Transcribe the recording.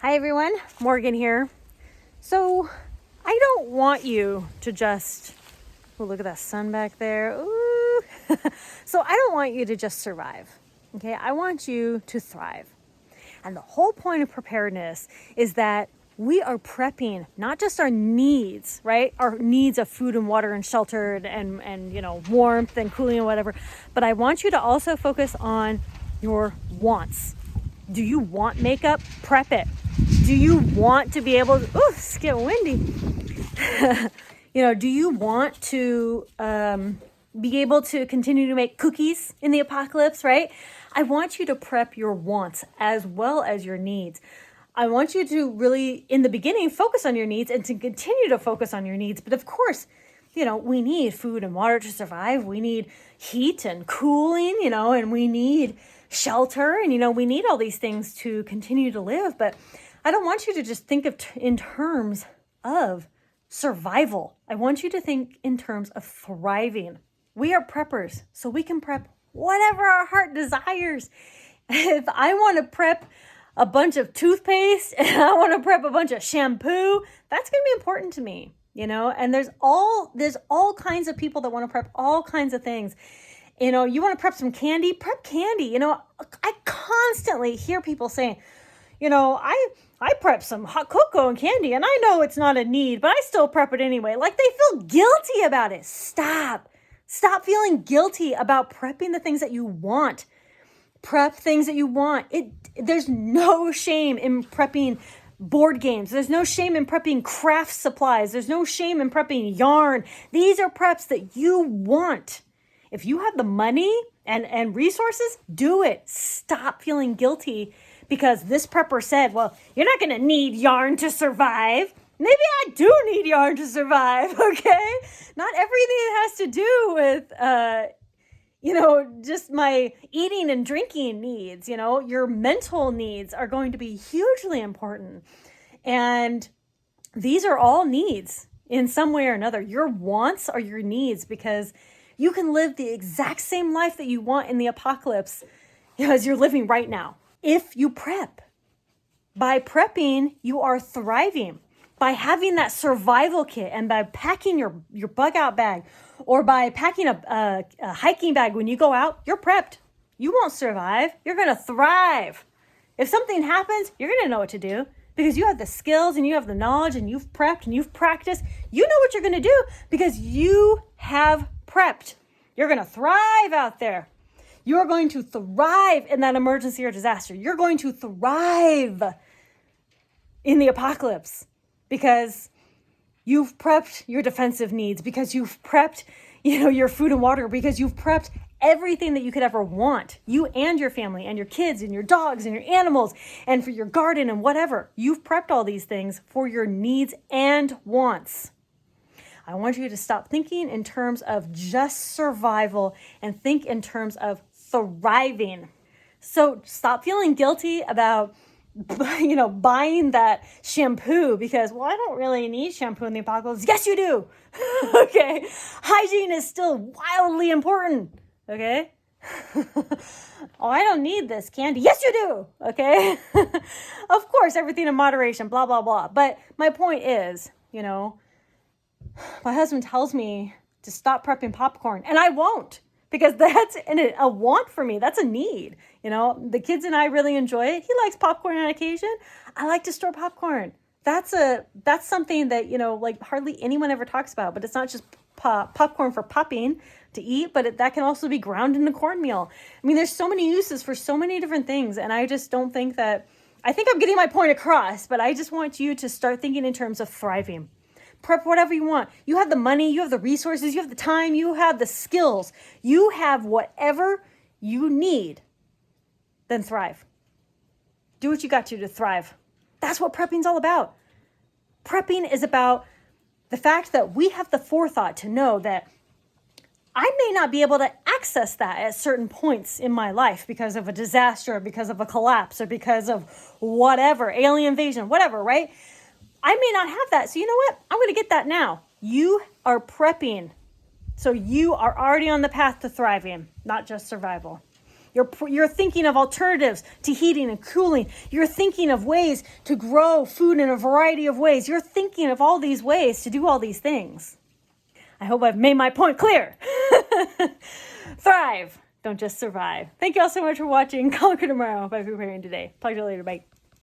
Hi everyone, Morgan here. So I don't want you to just, oh, look at that sun back there. Ooh. So I don't want you to just survive. Okay, I want you to thrive. And the whole point of preparedness is that we are prepping not just our needs, right? Our needs of food and water and shelter and warmth and cooling and whatever. But I want you to also focus on your wants. Do you want makeup? Prep it. Do you want to be able to, it's getting windy. Do you want to be able to continue to make cookies in the apocalypse, right? I want you to prep your wants as well as your needs. I want you to really, in the beginning, focus on your needs and to continue to focus on your needs. But of course, we need food and water to survive. We need heat and cooling, and we need shelter, and we need all these things to continue to live. But I don't want you to just think in terms of survival. I want you to think in terms of thriving. We are preppers, so we can prep whatever our heart desires. If I want to prep a bunch of toothpaste and I want to prep a bunch of shampoo, that's going to be important to me, and there's all kinds of people that want to prep all kinds of things. You want to prep some candy, prep candy. I constantly hear people saying, I prep some hot cocoa and candy and I know it's not a need, but I still prep it anyway. Like they feel guilty about it. Stop feeling guilty about prepping the things that you want. Prep things that you want. There's no shame in prepping board games. There's no shame in prepping craft supplies. There's no shame in prepping yarn. These are preps that you want. If you have the money and resources, do it. Stop feeling guilty because this prepper said, well, you're not going to need yarn to survive. Maybe I do need yarn to survive, okay? Not everything has to do with, just my eating and drinking needs. Your mental needs are going to be hugely important. And these are all needs in some way or another. Your wants are your needs because you can live the exact same life that you want in the apocalypse as you're living right now. If you prep. By prepping, you are thriving. By having that survival kit and by packing your bug out bag or by packing a hiking bag when you go out, you're prepped. You won't survive. You're going to thrive. If something happens, you're going to know what to do because you have the skills and you have the knowledge and you've prepped and you've practiced. You know what you're going to do because you have prepped. You're going to thrive out there. You're going to thrive in that emergency or disaster. You're going to thrive in the apocalypse because you've prepped your defensive needs, because you've prepped, your food and water, because you've prepped everything that you could ever want. You and your family and your kids and your dogs and your animals and for your garden and whatever. You've prepped all these things for your needs and wants. I want you to stop thinking in terms of just survival and think in terms of thriving. So stop feeling guilty about, buying that shampoo because, I don't really need shampoo in the apocalypse. Yes, you do. Okay. Hygiene is still wildly important. Okay. I don't need this candy. Yes, you do. Okay. Of course, everything in moderation, blah, blah, blah. But my point is, my husband tells me to stop prepping popcorn, and I won't because that's a want for me. That's a need. The kids and I really enjoy it. He likes popcorn on occasion. I like to store popcorn. That's something that, hardly anyone ever talks about, but it's not just popcorn for popping to eat, but that can also be ground into cornmeal. I mean, there's so many uses for so many different things. And I just don't think I think I'm getting my point across, but I just want you to start thinking in terms of thriving. Prep whatever you want. You have the money, you have the resources, you have the time, you have the skills. You have whatever you need. Then thrive. Do what you got to thrive. That's what prepping's all about. Prepping is about the fact that we have the forethought to know that I may not be able to access that at certain points in my life because of a disaster, or because of a collapse, or because of whatever, alien invasion, whatever, right? I may not have that. So you know what? I'm going to get that now. You are prepping. So you are already on the path to thriving, not just survival. You're thinking of alternatives to heating and cooling. You're thinking of ways to grow food in a variety of ways. You're thinking of all these ways to do all these things. I hope I've made my point clear. Thrive. Don't just survive. Thank you all so much for watching. Conquer tomorrow by preparing today. Talk to you later. Bye.